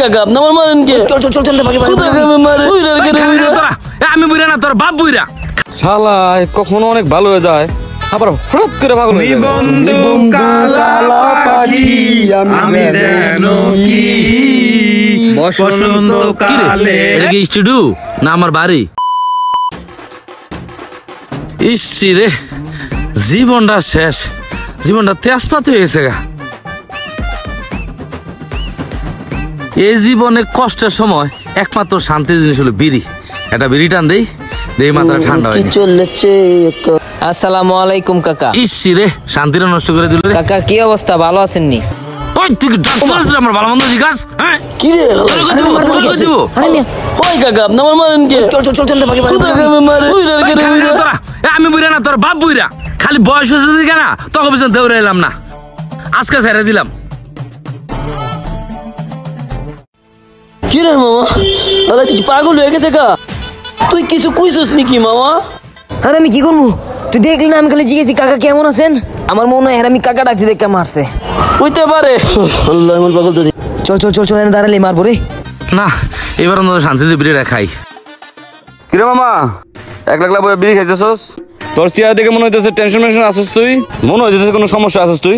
কাকা আপনি আমার মারেন কে? চল চল চল চল বাকি বাকি আমি বুইরা না তোর বাপ বুইরা শালা কখনো অনেক ভালো হয়ে যায় আবার হঠাৎ করে পাগল হয়ে যায় বন্ধু কালা পাখি আমি যেন কি বসন্তকালে এটা কি স্টুডিও না আমার বাড়ি? ইসি রে জীবনটা শেষ, জীবনটা তেজপাত হয়ে গেছে গা। এই জীবনে কষ্টের সময় একমাত্র শান্তির জিনিস হলো বিড়ি। একটা বিড়ি টান দেই দেই মাথা ঠান্ডা হয়। আসসালামু আলাইকুম কাকা। ইসি রে শান্তিটা নষ্ট করে দিল রে। কাকা কি অবস্থা, ভালো আছেন নি? ওই তুই ডাক্তার আছে আমার ভালো মন্দ জিজ্ঞাস হ্যাঁ কি রে? আরে মিয়া ওই কাকা আপনি আমার মারেন কে? চল চল চল চল বাকি বাকি আমি বুইরা না তোর বাপ বুইরা। খালি বয়স হয়েছে দিকে না তখন পিছনে দৌড়ে এলাম না, আজকে ছেড়ে দিলাম। কি রে মামা? আরে তুই পাগল হয়ে গেছে কা? তুই কিছু কইছস নাকি মামা? আরে আমি কি করবো, তুই দেখলি না আমি খালি জিজ্ঞেসি কাকা কেমন আছেন? আমার মনে হয় আমি কাকা ডাকছি দেখে মারছে। হইতে পারে। আল্লাহ এমন পাগল তো। চল চল চল চল এনে দাঁড়ালে মারবো রে। না এবার অন্তত শান্তিতে বিড়িটা খাই। কিরে মামা একলা একলা বিড়ি খাইতেছস? তোর চেহারা দেখে মনে হইতেছে টেনশন মেনশন আসছিস তুই, মনে হইতেছে কোনো সমস্যা আসছিস তুই।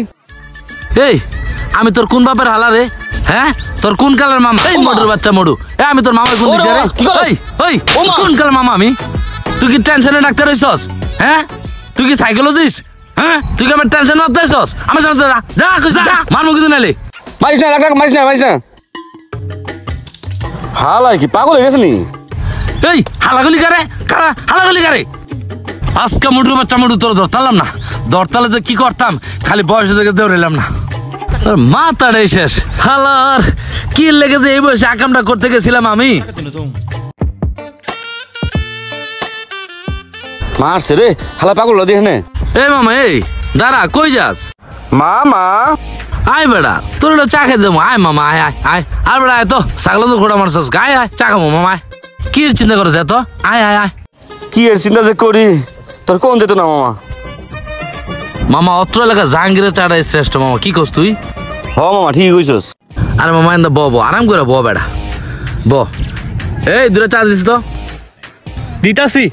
এই আমি তোর কোন বাপের হালা রে? হ্যাঁ তোর কোন কালার মামা? এই মডুর বাচ্চা মডু, এই আমি তোর মামার কোন দিকে রে? এই এই কোন কালার মামা আমি? তুই কি টেনশনে ডাক্তার হইছস? হ্যাঁ তুই কি সাইকোলজিস্ট? হ্যাঁ তুই কি আমার টেনশন মারতে হইছস? আমার সামনে যা যা কইছা যা মারমু কিন্তু নালে। মারিস না রাখ রাখ মারিস না মারিস না। হালাই কি পাগল হয়ে গেছে নি? এই হালাগুলি কারে কারা হালাগুলি কারে? আজকে মডুর বাচ্চা মডু তোর ধরতাম না, ধরতালে তো কি করতাম, খালি বয়স থেকে দৌড়াইলাম না। মাথাটাই শেষ হালার কি লেগেছে এই বয়সে আকামটা করতে গেছিলাম আমি। মারছে রে হালা পাগল দেখে নে। এই মামা এই দাঁড়া কই যাস? মামা আয় বেড়া তোর চা খেতে দেবো, আয় মামা আয় আয় আয়। আর বেড়া আয় তো ছাগল তো ঘোড়া মারছস, আয় আয় চা খাবো মামা আয়। কি চিন্তা করছ এত? আয় আয় আয়। কি এর চিন্তা যে করি তোর কোন যেত না মামা? মামা অত্র এলাকা জাহাঙ্গীরের চাটাই শ্রেষ্ঠ মামা, কি করছ তুই? হ মামা ঠিক কইছস। আরে মামা এন্দা ব আরাম করে ব বেড়া ব। এই দূরে চা দিস তো। দিতাছি।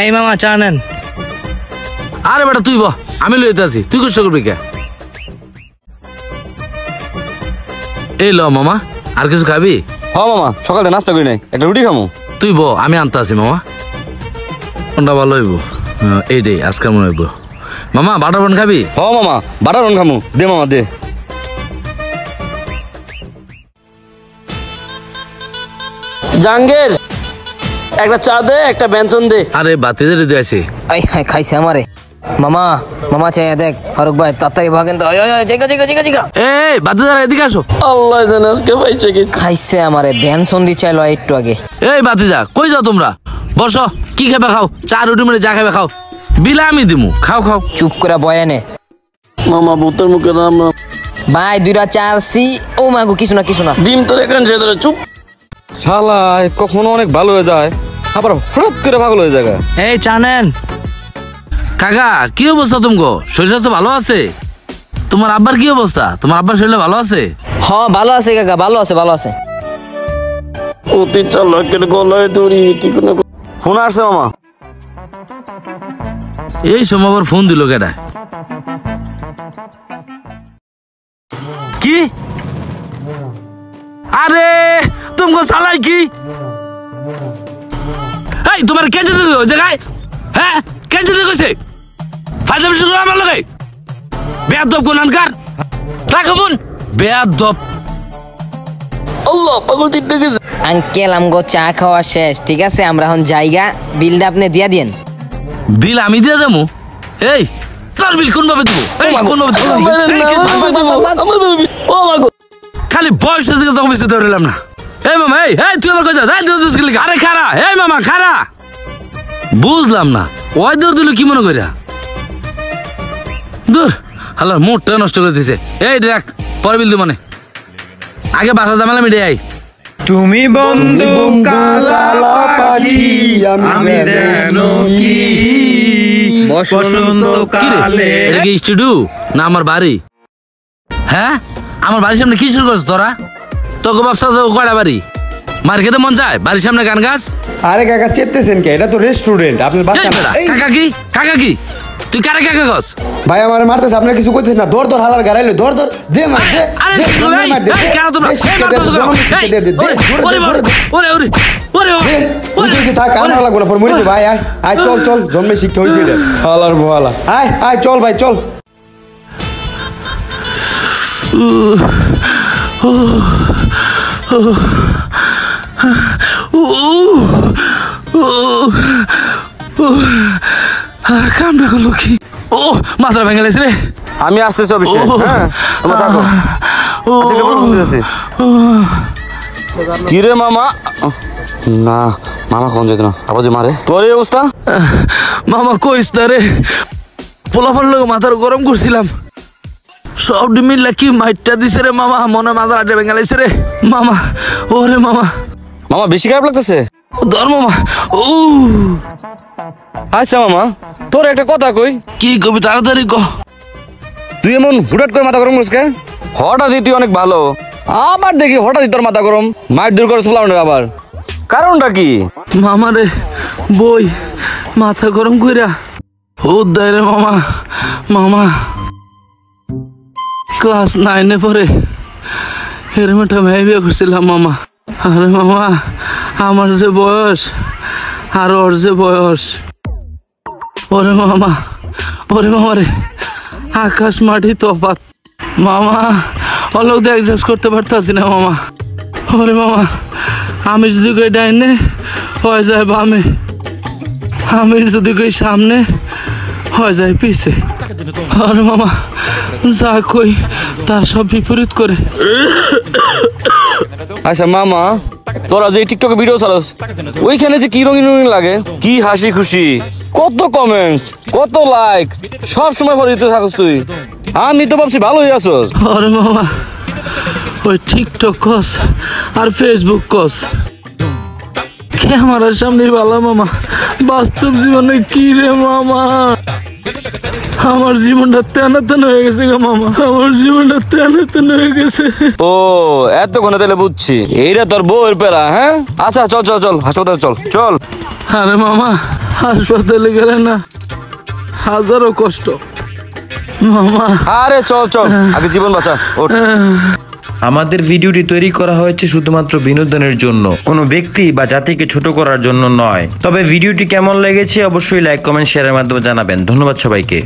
এই মামা চা নেন। আরে বেটা তুই ব, আমি লইতে আছি, তুই কষ্ট করবি কে? এই ল মামা আর কিছু খাবি? হ মামা সকালে নাস্তা করি নাই, একটা রুটি খামু। তুই ব আমি আনতে আছি মামা। কোনটা ভালো হইব? এইটাই আজকাল মনে হইব। মামা বাটার পান খাবি? হ মামা বাটার রন খামু, দে মামা দে। জাঙ্গের একটা চা দে, একটা ব্যঞ্জন দে। আরে বাতিদের দিয়ে আছে। আই হাই খাইছে আমারে। মামা মামা চাই দেখ ফারুক ভাই তাড়াতাড়ি ভাগেন তো। জায়গা জায়গা জায়গা জায়গা। এই বাতিদার এদিকে আসো। আল্লাহ জানে আজকে পাইছে কি খাইছে আমারে বেনসন দি চাইলো একটু আগে। এই বাতিজা কই যাও তোমরা? বসো, কি খাবে খাও, চা রুটি মেরে যা খাবে খাও, বিলা আমি দিমু, খাও খাও। চুপ করে বয়ানে মামা ভূতের মুখে রাম রাম। ভাই দুইটা চার সি। ও মাগো কিছু না কিছু না। ডিম তোর এখান সে ধরে চুপ। শালা কখনো অনেক ভালো হয়ে যায় আবার হঠাৎ করে পাগল হয়ে যায়। এই চা নেন। কাকা কি অবস্থা তুমগো? শরীর স্বাস্থ্য ভালো আছে? তোমার আব্বার কি অবস্থা? তোমার আব্বার শরীর ভালো আছে? হ্যাঁ ভালো আছে কাকা, ভালো আছে ভালো আছে। অতি চালাকের গলায় দড়ি ঠিক না। ফোন আসছে মামা। এই সময় আবার ফোন দিল কেডা? কি আরে তুমগো চালাই কি? এই তোমার কে যেতে দিল জায়গায়? হ্যাঁ কে যেতে কইছে? ফাইজাম শুরু আমার লগে বেয়াদব কোনানকার। রাখো ফোন বেয়াদব। আল্লাহ পাগল দিতে গেছে। আঙ্কেল আমগো চা খাওয়া শেষ, ঠিক আছে আমরা এখন জায়গা বিলটা আপনি দিয়া দিয়েন। বিল আমি দিয়ে যাবো? এই তোর বিল কোন ভাবে দেবো? কোন ভাবে দেবো? খালি বয়সের দিকে তখন বেশি ধরলাম না। এই মামা এই তুই আমার কথা আরে খারা। এই মামা খারা, বুঝলাম না ওই দৌড় দিল কি মনে করিয়া? দূর হালার মুডটা নষ্ট করে দিছে। এই দেখ পরে বিল দিব মানে আগে বাসা জামালা মিটে আই। তুমি বন্ধু কালা পাখি আমি যেন কি বসন্তকালে। এটা কি স্টুডিও না আমার বাড়ি? হ্যাঁ, আমার বাড়ির সামনে কি শুরু করছ তোরা? তোকে ব্যবসা তো কয়টা বাড়ি? মার খেতে মন চায় বাড়ির সামনে গান গাছ? আরে কাকা চেতেছেন কে? এটা তো রেস্টুরেন্ট, আপনার বাসা। এই কাকা কি তুই কারে কাকা কস? ভাই আমার মারতেছে, আপনার কিছু কইতেছ না। ধর ধর হালার গাড়াইলো, ধর ধর দে মার দে। আরে দে, এই, জন্মের মার দে, এই, দে, কেন তোমরা? দে, শিক্ষা দে, জন্মের শিক্ষা দে, দে, দে, জোরে দে, জোরে দে। দে, বুঝেছি, থাক, আর মারা লাগবো না, পর মরে যাবো। আয়, আয়, আয়, চল, চল, জন্মের শিক্ষা হয়েছে এটা। হালার বহালা। আয়, আয়, চল ভাই, চল। কামড়া করলো কি? ও মাথা ভেঙে গেছে রে। আমি আসতেছি অফিসে। হ্যাঁ, তোমরা থাকো। আচ্ছা, সব বন্ধু আছে। কি রে মামা? না, মামা কোন যেত না, আবার যে মারে। তোর এই অবস্থা? মামা কইস না রে, পোলাপান লোক মাথার গরম করছিলাম, সব মিল্লা কি মাইটটা দিছে রে মামা, মনে মাথার আড্ডে ভেঙে লাইছে রে মামা। ওরে মামা, মামা বেশি খারাপ লাগতেছে? ধর মামা। ও আচ্ছা মামা, তোর একটা কথা কই। কি কবি তাড়াতাড়ি ক। তুই এমন হুটাট করে মাথা গরম করিস কে? হঠাৎই তুই অনেক ভালো, আবার দেখি হঠাৎই তোর মাথা গরম। মাইট দূর করে চলাম আবার, কারণটা কি? মামা রে বই মাথা গরম কইরা ও দেয় রে মামা। মামা ক্লাস 9-এ পরে এরম একটা মেয়ে বিয়ে করছিলাম মামা। আরে মামা, আমার যে বয়স আর ওর যে বয়স, ওরে মামা, ওরে মামা রে, আকাশ মাটি তফাৎ মামা। অলোক দিয়ে অ্যাডজাস্ট করতে পারতাছি না মামা। ওরে মামা, আমি যদি কই ডাইনে হয়ে যায় বামে, আমি যদি কই সামনে হয়ে যায় পিছে। আরে মামা, যা কই তার সব বিপরীত করে। আচ্ছা মামা, তোরা যে টিকটকে ভিডিও চালাস, ওইখানে যে কি রঙিন রঙিন লাগে, কি হাসি খুশি, কত কমেন্টস, কত লাইক, সব সময় পরিচিত থাকস তুই। আমি তো ভাবছি ভালোই আছোস। আরে মামা, ওই টিকটক কস আর ফেসবুক কস, ক্যামেরার সামনে ভালো মামা, বাস্তব জীবনে কি রে মামা? আমার জীবনটা তেনা তেন হয়ে গেছে গো মামা, আমার জীবনটা তেনা তেন হয়ে গেছে। ও এতক্ষণে তাহলে বুঝছি, এইটা তোর বউয়ের পেরা। হ্যাঁ, আচ্ছা চল চল চল, হাসপাতালে চল চল। আরে মামা, হাসপাতালে গেলে না হাজারো কষ্ট মামা। আরে চল চল, আগে জীবন বাঁচা, ওঠ। আমাদের ভিডিওটি তৈরি করা হয়েছে শুধুমাত্র বিনোদনের জন্য, কোনো ব্যক্তি বা জাতিকে ছোট করার জন্য নয়। তবে ভিডিওটি কেমন লেগেছে অবশ্যই লাইক, কমেন্ট, শেয়ারের মাধ্যমে জানাবেন। ধন্যবাদ সবাইকে।